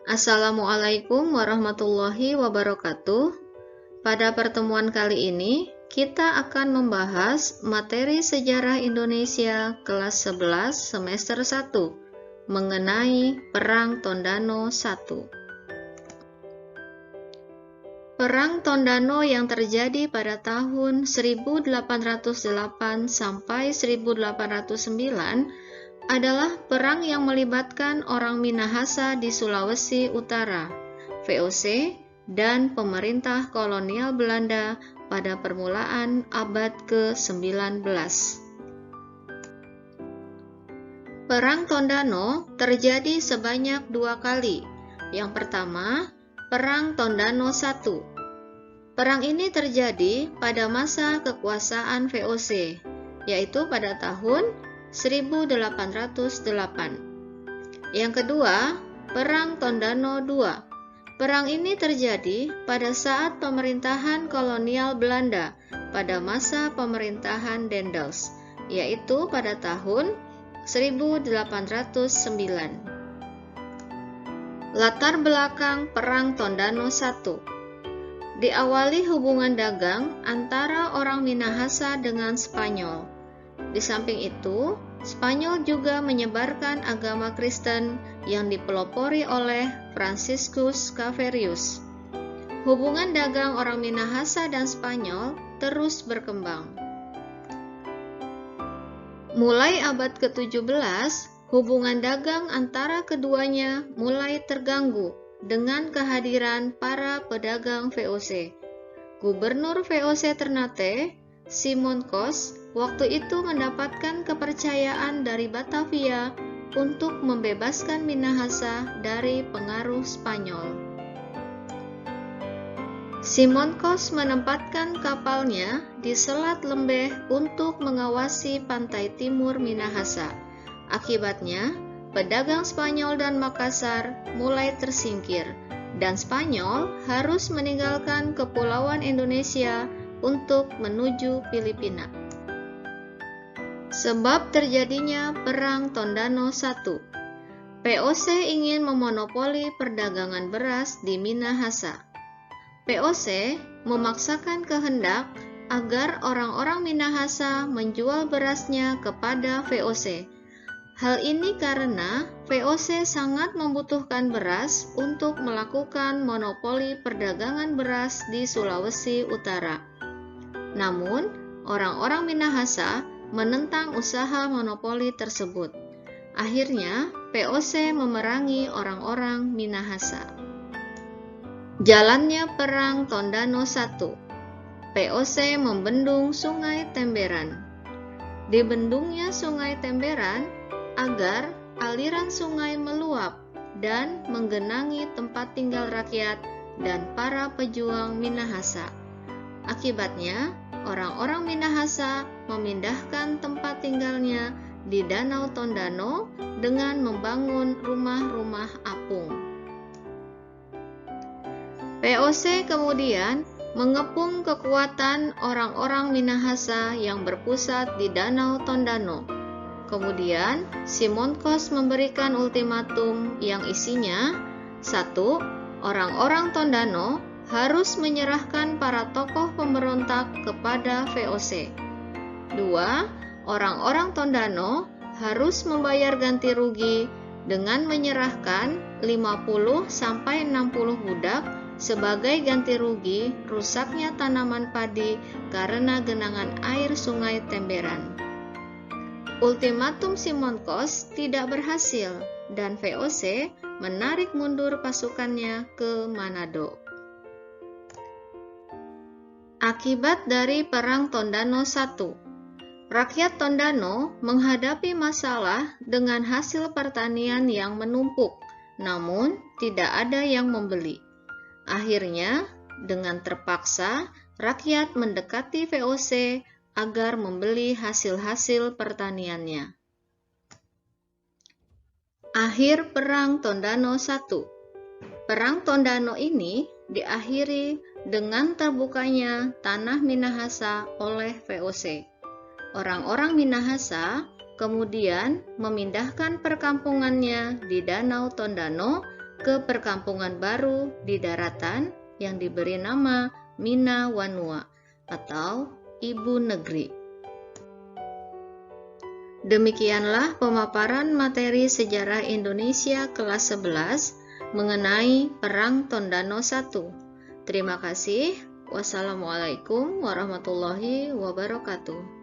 Assalamualaikum warahmatullahi wabarakatuh. Pada pertemuan kali ini, kita akan membahas materi Sejarah Indonesia kelas 11 semester 1 mengenai Perang Tondano I. Perang Tondano yang terjadi pada tahun 1808 sampai 1809 adalah perang yang melibatkan orang Minahasa di Sulawesi Utara, VOC, dan pemerintah kolonial Belanda pada permulaan abad ke-19. Perang Tondano terjadi sebanyak 2 kali. Yang pertama, Perang Tondano I. Perang ini terjadi pada masa kekuasaan VOC, yaitu pada tahun 1808. Yang kedua, Perang Tondano II. Perang ini terjadi pada saat pemerintahan kolonial Belanda pada masa pemerintahan Daendels, yaitu pada tahun 1809. Latar belakang Perang Tondano I. Diawali hubungan dagang antara orang Minahasa dengan Spanyol. Di samping itu, Spanyol juga menyebarkan agama Kristen yang dipelopori oleh Franciscus Xaverius. Hubungan dagang orang Minahasa dan Spanyol terus berkembang. Mulai abad ke-17, hubungan dagang antara keduanya mulai terganggu dengan kehadiran para pedagang VOC. Gubernur VOC Ternate, Simon Kos, waktu itu mendapatkan kepercayaan dari Batavia untuk membebaskan Minahasa dari pengaruh Spanyol. Simon Kos menempatkan kapalnya di Selat Lembeh untuk mengawasi pantai timur Minahasa. Akibatnya, pedagang Spanyol dan Makassar mulai tersingkir, dan Spanyol harus meninggalkan kepulauan Indonesia untuk menuju Filipina. Sebab terjadinya Perang Tondano I. VOC ingin memonopoli perdagangan beras di Minahasa. VOC memaksakan kehendak agar orang-orang Minahasa menjual berasnya kepada VOC. Hal ini karena VOC sangat membutuhkan beras untuk melakukan monopoli perdagangan beras di Sulawesi Utara. Namun, orang-orang Minahasa menentang usaha monopoli tersebut. Akhirnya, VOC memerangi orang-orang Minahasa. Jalannya Perang Tondano I. VOC membendung Sungai Temberan. Dibendungnya Sungai Temberan agar aliran sungai meluap dan menggenangi tempat tinggal rakyat dan para pejuang Minahasa. Akibatnya, orang-orang Minahasa memindahkan tempat tinggalnya di Danau Tondano dengan membangun rumah-rumah apung. VOC kemudian mengepung kekuatan orang-orang Minahasa yang berpusat di Danau Tondano. Kemudian, Simon Kos memberikan ultimatum yang isinya: 1. Orang-orang Tondano harus menyerahkan para tokoh pemberontak kepada VOC. 2. Orang-orang Tondano harus membayar ganti rugi dengan menyerahkan 50-60 budak sebagai ganti rugi rusaknya tanaman padi karena genangan air Sungai Temberan. Ultimatum Simon Kos tidak berhasil dan VOC menarik mundur pasukannya ke Manado. Akibat dari Perang Tondano I. Rakyat Tondano menghadapi masalah dengan hasil pertanian yang menumpuk, namun tidak ada yang membeli. Akhirnya, dengan terpaksa, rakyat mendekati VOC agar membeli hasil-hasil pertaniannya. Akhir Perang Tondano I. Perang Tondano ini diakhiri dengan terbukanya tanah Minahasa oleh VOC. Orang-orang Minahasa kemudian memindahkan perkampungannya di Danau Tondano ke perkampungan baru di daratan yang diberi nama Mina Wanua atau Ibu Negeri. Demikianlah pemaparan materi sejarah Indonesia kelas 11 mengenai Perang Tondano I. Terima kasih. Wassalamualaikum warahmatullahi wabarakatuh.